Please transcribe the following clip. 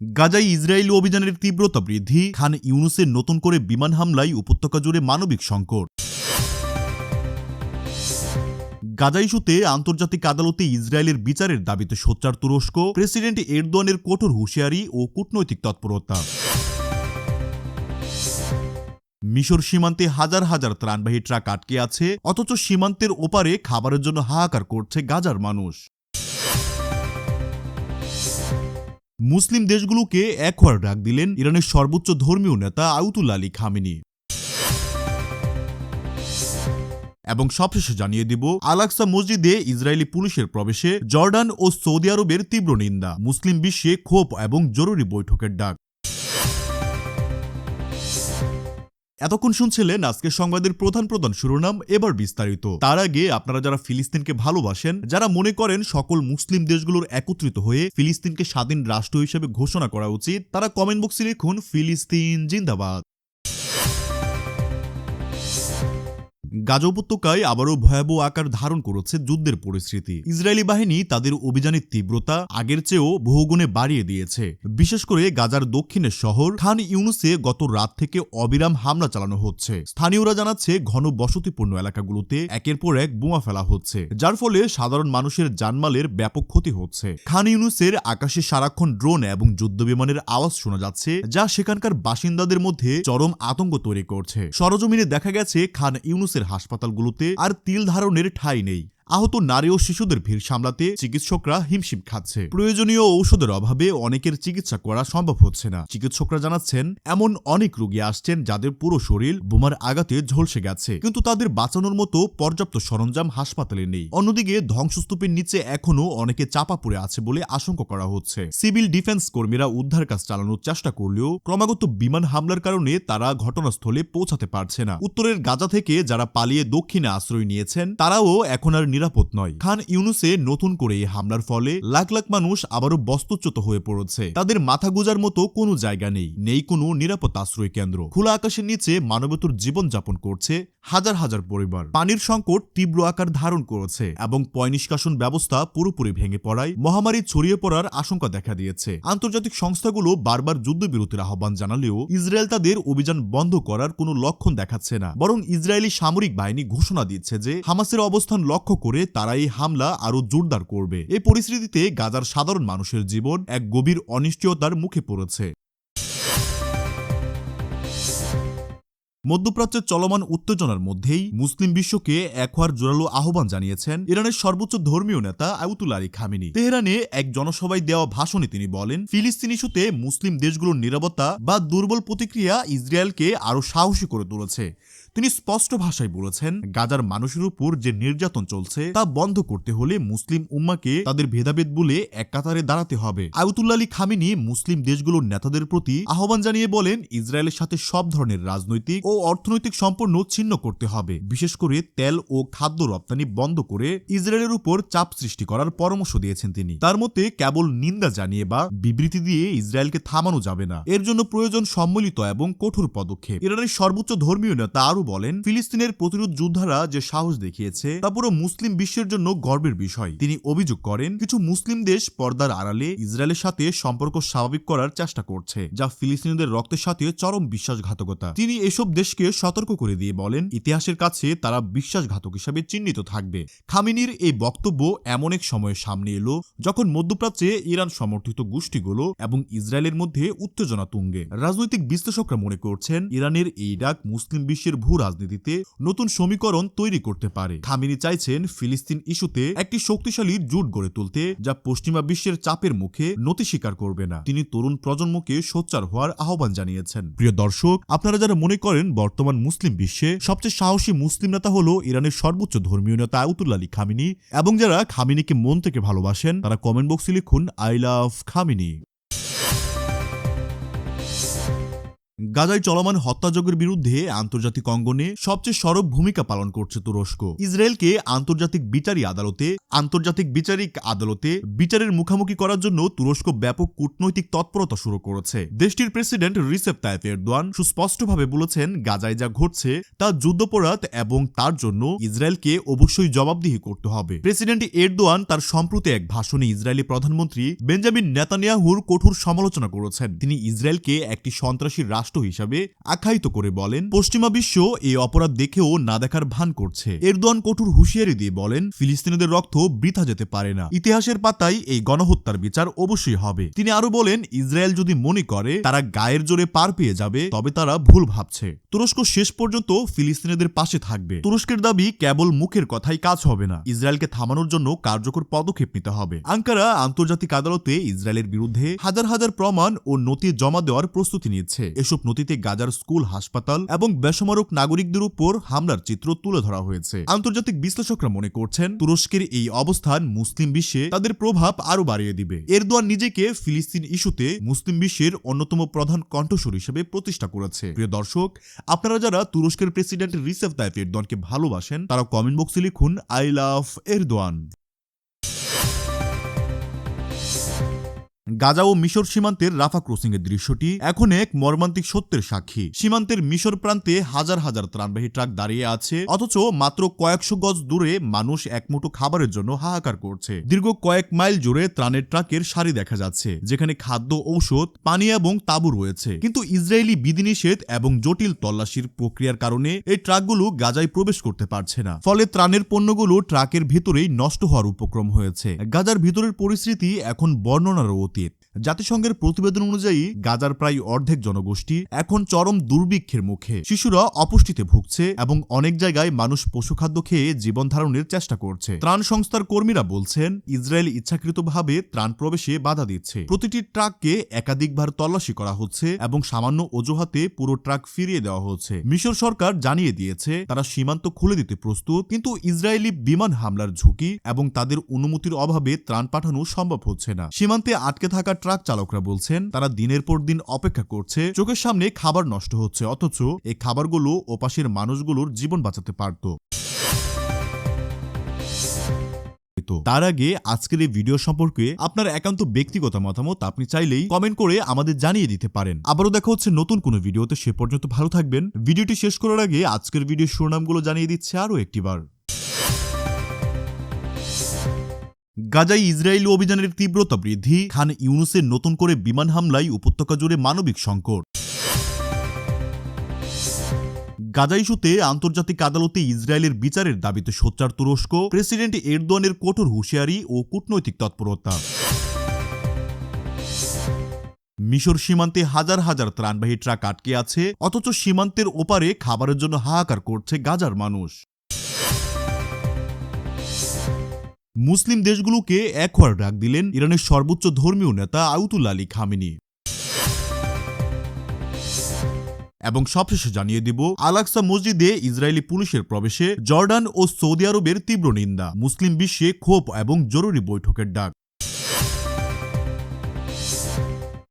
গাজায় ইসরায়েলি অভিযানের তীব্রতা বৃদ্ধি, খান ইউনুসের নতুন করে বিমান হামলায় উপত্যকা জুড়ে মানবিক সংকট। গাজা ইস্যুতে আন্তর্জাতিক আদালতে ইসরায়েলের বিচারের দাবিতে সোচ্চার তুরস্ক, প্রেসিডেন্ট এরদোয়ানের কঠোর হুঁশিয়ারি ও কূটনৈতিক তৎপরতা। মিশর সীমান্তে হাজার হাজার ত্রাণবাহী ট্রাক আটকে আছে, অথচ সীমান্তের ওপারে খাবারের জন্য হাহাকার করছে গাজার মানুষ। মুসলিম দেশগুলোকে এক হওয়ার ডাক দিলেন ইরানের সর্বোচ্চ ধর্মীয় নেতা আয়াতুল্লাহ আলী খামেনি। এবং সবশেষে জানিয়ে দিব, আল-আকসা মসজিদে ইসরায়েলি পুলিশের প্রবেশে জর্ডান ও সৌদি আরবের তীব্র নিন্দা, মুসলিম বিশ্বে ক্ষোভ এবং জরুরি বৈঠকের ডাক। এতক্ষণ শুনছিলেন আজকের সংবাদের প্রধান শিরোনাম, এবার বিস্তারিত। তার আগে আপনারা যারা ফিলিস্তিনকে ভালোবাসেন, যারা মনে করেন সকল মুসলিম দেশগুলোর একত্রিত হয়ে ফিলিস্তিনকে স্বাধীন রাষ্ট্র হিসেবে ঘোষণা করা উচিত, তারা কমেন্ট বক্সে লিখুন ফিলিস্তিন জিন্দাবাদ। গাজা উপত্যকায় আবারও ভয়াবহ আকার ধারণ করেছে যুদ্ধের পরিস্থিতি। ইসরায়েলি বাহিনী তাদের অভিযানের তীব্রতা আগের চেয়েও বহুগুণে বাড়িয়ে দিয়েছে। বিশেষ করে গাজার দক্ষিণের শহর খান ইউনুসে গত রাত থেকে অবিরাম হামলা চালানো হচ্ছে। স্থানীয়রা জানাচ্ছে ঘন বসতিপূর্ণ এলাকাগুলোতে একের পর এক বোমা ফেলা হচ্ছে, যার ফলে সাধারণ মানুষের জানমালের ব্যাপক ক্ষতি হচ্ছে। খান ইউনুসের আকাশে সারাক্ষণ ড্রোন এবং যুদ্ধবিমানের আওয়াজ শোনা যাচ্ছে, যা সেখানকার বাসিন্দাদের মধ্যে চরম আতঙ্ক তৈরি করছে। সরজমিনে দেখা গেছে খান ইউনুসের হাসপাতালগুলোতে আর তিল ধারণের ঠাঁই নেই। আহত নারী ও শিশুদের ভিড় সামলাতে চিকিৎসকরা হিমশিম খাচ্ছে। প্রয়োজনীয় ঔষধের অভাবে অনেকের চিকিৎসা করা সম্ভব হচ্ছে না। চিকিৎসকরা জানাচ্ছেন এমন অনেক রোগী আসছেন যাদের পুরো শরীর বোমার আঘাতে ঝলসে গেছে, কিন্তু তাদের বাঁচানোর মতো পর্যাপ্ত সরঞ্জাম হাসপাতালে নেই। অন্যদিকে ধ্বংসস্তূপের নিচে এখনও অনেকে চাপা পড়ে আছে বলে আশঙ্কা করা হচ্ছে। সিভিল ডিফেন্স কর্মীরা উদ্ধার কাজ চালানোর চেষ্টা করলেও ক্রমাগত বিমান হামলার কারণে তারা ঘটনাস্থলে পৌঁছাতে পারছে না। উত্তরের গাজা থেকে যারা পালিয়ে দক্ষিণে আশ্রয় নিয়েছেন, তারাও এখন আর নিরাপদ নয়। খান ইউনুসে নতুন করে এই হামলার ফলে লাখ লাখ মানুষ আবারও বস্তুচ্যুত হয়ে পড়েছে। তাদের মাথা গোজার মতো কোনো জায়গা নেই কোনো নিরাপদ আশ্রয় কেন্দ্র। খোলা আকাশের নিচে মানবেতর জীবনযাপন করছে হাজার হাজার পরিবার। পানির সংকট তীব্র আকার ধারণ করেছে এবং পয়ঃনিষ্কাশন ব্যবস্থা পুরোপুরি ভেঙে পড়ায় মহামারী ছড়িয়ে পড়ার আশঙ্কা দেখা দিয়েছে। আন্তর্জাতিক সংস্থাগুলো বারবার যুদ্ধবিরতির আহ্বান জানালেও ইসরায়েল তাদের অভিযান বন্ধ করার কোনো লক্ষণ দেখাচ্ছে না, বরং ইসরায়েলি সামরিক বাহিনী ঘোষণা দিচ্ছে যে হামাসের অবস্থান লক্ষ্য করে তারা এই হামলা আরো জোরদার করবে। এই পরিস্থিতিতে গাজার সাধারণ মানুষের জীবন এক গভীর অনিশ্চয়তার মুখে পড়েছে। মধ্যপ্রাচ্যের চলমান উত্তেজনার মধ্যেই মুসলিম বিশ্বকে এক হওয়ার জোরালো আহ্বান জানিয়েছেন ইরানের সর্বোচ্চ ধর্মীয় নেতা আয়াতুল্লাহ আলী খামেনি। তেহরানে এক জনসভায় দেওয়া ভাষণে তিনি বলেন, ফিলিস্তিন ইস্যুতে মুসলিম দেশগুলোর নীরবতা বা দুর্বল প্রতিক্রিয়া ইসরায়েলকে আরো সাহসী করে তুলেছে। তিনি স্পষ্ট ভাষায় বলেছেন, গাজার মানুষের উপর যে নির্যাতন চলছে তা বন্ধ করতে হলে মুসলিম উম্মাকে তাদের ভেদাভেদ বলে এক কাতারে দাঁড়াতে হবে। আয়াতুল্লাহ আলী খামেনি মুসলিম দেশগুলোর নেতাদের প্রতি আহ্বান জানিয়ে বলেন, ইসরায়েলের সাথে সব ধরনের রাজনৈতিক ও অর্থনৈতিক সম্পর্ক ছিন্ন করতে হবে। বিশেষ করে তেল ও খাদ্য রপ্তানি বন্ধ করে ইসরায়েলের উপর চাপ সৃষ্টি করার পরামর্শ দিয়েছেন তিনি। তার মতে কেবল নিন্দা জানিয়ে বা বিবৃতি দিয়ে ইসরায়েলকে থামানো যাবে না, এর জন্য প্রয়োজন সম্মিলিত এবং কঠোর পদক্ষেপ। ইরানের সর্বোচ্চ ধর্মীয় নেতা আরো বলেন, ফিলিস্তিনের প্রতিরোধ যোদ্ধারা যে সাহস দেখিয়েছে তা পুরো মুসলিম বিশ্বের জন্য গর্বের বিষয়। তিনি অভিযোগ করেন, কিছু মুসলিম দেশ পর্দার আড়ালে ইসরায়েলের সাথে সম্পর্ক স্বাভাবিক করার চেষ্টা করছে, যা ফিলিস্তিনিদের রক্তের সাথে চরম বিশ্বাসঘাতকতা। তিনি এসব দেশকে সতর্ক করে দিয়ে বলেন, ইতিহাসের কাছে তারা বিশ্বাসঘাতক হিসাবে চিহ্নিত থাকবে। খামেনির এই বক্তব্য এমন এক সময়ের সামনে এলো যখন মধ্যপ্রাচ্যে ইরান সমর্থিত গোষ্ঠীগুলো এবং ইসরায়েলের মধ্যে উত্তেজনা তুঙ্গে। রাজনৈতিক বিশ্লেষকরা মনে করছেন, ইরানের এই ডাক মুসলিম বিশ্বের ভূ রাজনীতিতে নতুন সমীকরণ তৈরি করতে পারে। খামেনি চাইছেন ফিলিস্তিন ইস্যুতে একটি শক্তিশালী জোট গড়ে তুলতে, যা পশ্চিমা বিশ্বের চাপের মুখে নতি স্বীকার করবে না। তিনি তরুণ প্রজন্মকে সোচ্চার হওয়ার আহ্বান জানিয়েছেন। প্রিয় দর্শক, আপনারা যারা মনে করেন বর্তমান মুসলিম বিশ্বে সবচেয়ে সাহসী মুসলিম নেতা হলো ইরানের সর্বোচ্চ ধর্মীয় নেতা আয়াতুল্লাহ আলী খামেনি, এবং যারা খামেনিকে মন থেকে ভালোবাসেন, তারা কমেন্ট বক্সে লিখুন আই লাভ খামেনি। গাজায় চলমান হত্যাযজ্ঞের বিরুদ্ধে আন্তর্জাতিক অঙ্গনে সবচেয়ে সরব ভূমিকা পালন করছে তুরস্ক। ইসরায়েলকে আন্তর্জাতিক বিচারিক আদালতে বিচারের মুখোমুখি করার জন্য তুরস্ক ব্যাপক কূটনৈতিক তৎপরতা শুরু করেছে। দেশটির প্রেসিডেন্ট রিসেপ তাইপ এরদোয়ান সুস্পষ্টভাবে বলেছেন, গাজায় যা ঘটছে তা যুদ্ধাপরাধ এবং তার জন্য ইসরায়েলকে অবশ্যই জবাবদিহি করতে হবে। প্রেসিডেন্ট এরদোয়ান তার সম্প্রতি এক ভাষণে ইসরায়েলি প্রধানমন্ত্রী বেঞ্জামিন নেতানিয়াহুর কঠোর সমালোচনা করেছেন। তিনি ইসরায়েলকে একটি সন্ত্রাসী রাষ্ট্র হিসাবে আখ্যায়িত করে বলেন, পশ্চিমা বিশ্ব এই অপরাধ দেখেও না দেখার ভান করছে। এরদোয়ান কঠোর হুঁশিয়ারি দিয়ে বলেন, ফিলিস্তিনিদের রক্ত বৃথা যেতে পারে না। ইতিহাসের পাতায় এই গণহত্যার বিচার অবশ্যই হবে। তিনি আরো বলেন, ইসরায়েল যদি মনে করে তারা গায়ের জোরে পার পেয়ে যাবে তবে তারা ভুল ভাবছে। তুরস্ক শেষ পর্যন্ত ফিলিস্তিনিদের পাশে থাকবে। তুরস্কের দাবি কেবল মুখের কথাই কাজ হবে না, ইসরায়েলকে থামানোর জন্য কার্যকর পদক্ষেপ নিতে হবে। আঙ্কারা আন্তর্জাতিক আদালতে ইসরায়েলের বিরুদ্ধে হাজার হাজার প্রমাণ ও নথি জমা দেওয়ার প্রস্তুতি নিচ্ছে। এসব নথিতে গাজার স্কুল, হাসপাতাল এবং বেসামরিক নাগরিকদের উপর হামলার চিত্র তুলে ধরা হয়েছে। আন্তর্জাতিক বিশ্লেষকরা মনে করছেন, তুরস্কের এই অবস্থান মুসলিম বিশ্বে তাদের প্রভাব আরো বাড়িয়ে দিবে। এরদোয়ান নিজেকে ফিলিস্তিন ইস্যুতে মুসলিম বিশ্বের অন্যতম প্রধান কণ্ঠস্বর হিসেবে প্রতিষ্ঠা করেছে। প্রিয় দর্শক, আপনারা যারা তুরস্কের প্রেসিডেন্ট রিসেপ তাইপ এরদোয়ানকে ভালোবাসেন তারা কমেন্ট বক্সে লিখুন, আই লাভ এরদোয়ান। গাজা ও মিশর সীমান্তের রাফা ক্রসিং এর দৃশ্যটি এখন এক মর্মান্তিক সত্যের সাক্ষী। সীমান্তের মিশর প্রান্তে হাজার হাজার ত্রাণবাহী ট্রাক দাঁড়িয়ে আছে, অথচ মাত্র কয়েকশো গজ দূরে মানুষ এক মুঠো খাবারের জন্য হাহাকার করছে। দীর্ঘ কয়েক মাইল জুড়ে ত্রাণের ট্রাকের সারি দেখা যাচ্ছে, যেখানে খাদ্য, ঔষধ, পানি এবং তাঁবু রয়েছে। কিন্তু ইসরায়েলি বিধিনিষেধ এবং জটিল তল্লাশির প্রক্রিয়ার কারণে এই ট্রাকগুলো গাজায় প্রবেশ করতে পারছে না। ফলে ত্রাণের পণ্যগুলো ট্রাকের ভেতরেই নষ্ট হওয়ার উপক্রম হয়েছে। গাজার ভিতরের পরিস্থিতি এখন বর্ণনার অতীত। জাতিসংঘের প্রতিবেদন অনুযায়ী গাজার প্রায় অর্ধেক জনগোষ্ঠী এখন চরম দুর্ভিক্ষের মুখে। শিশুরা অপুষ্টিতে ভুগছে এবং অনেক জায়গায় মানুষ পশুখাদ্য খেয়ে জীবন ধারণের চেষ্টা করছে। ত্রাণ সংস্থার কর্মীরা বলছেন, ইসরায়েল ইচ্ছাকৃতভাবে ত্রাণ প্রবেশে বাধা দিচ্ছে। প্রতিটি ট্রাককে একাধিকবার তল্লাশি করা হচ্ছে এবং সামান্য অজুহাতে পুরো ট্রাক ফিরিয়ে দেওয়া হচ্ছে। মিশর সরকার জানিয়ে দিয়েছে তারা সীমান্ত খুলে দিতে প্রস্তুত, কিন্তু ইসরায়েলি বিমান হামলার ঝুঁকি এবং তাদের অনুমতির অভাবে ত্রাণ পাঠানো সম্ভব হচ্ছে না। সীমান্তে আটকে থাকা ট্রাক চালকরা বলছেন, তারা দিনের পর দিন অপেক্ষা করছে, চোখের সামনে খাবার নষ্ট হচ্ছে, অথচ এই খাবারগুলো ওপাশের মানুষগুলোর জীবন বাঁচাতে পারত। তার আগে আজকের এই ভিডিও সম্পর্কে আপনার একান্ত ব্যক্তিগত মতামত আপনি চাইলেই কমেন্ট করে আমাদের জানিয়ে দিতে পারেন। আবারও দেখা হচ্ছে নতুন কোনো ভিডিওতে, সে পর্যন্ত ভালো থাকবেন। ভিডিওটি শেষ করার আগে আজকের ভিডিওর শিরোনামগুলো জানিয়ে দিচ্ছে আরও একটিবার। গাজায় ইসরায়েলি অভিযানের তীব্রতা বৃদ্ধি, খান ইউনুসের নতুন করে বিমান হামলায় উপত্যকা জুড়ে মানবিক সংকট। গাজা ইস্যুতে আন্তর্জাতিক আদালতে ইসরায়েলের বিচারের দাবিতে সোচ্চার তুরস্ক, প্রেসিডেন্ট এরদোয়ানের কঠোর হুঁশিয়ারি ও কূটনৈতিক তৎপরতা। মিশর সীমান্তে হাজার হাজার ত্রাণবাহী ট্রাক আটকে আছে, অথচ সীমান্তের ওপারে খাবারের জন্য হাহাকার করছে গাজার মানুষ। মুসলিম দেশগুলোকে এক হওয়ার ডাক দিলেন ইরানের সর্বোচ্চ ধর্মীয় নেতা আয়াতুল্লাহ আলী খামেনি। এবং সবশেষে জানিয়ে দিব, আল আকসা মসজিদে ইসরায়েলি পুলিশের প্রবেশে জর্ডান ও সৌদি আরবের তীব্র নিন্দা। মুসলিম বিশ্বে ক্ষোভ এবং জরুরি বৈঠকের ডাক।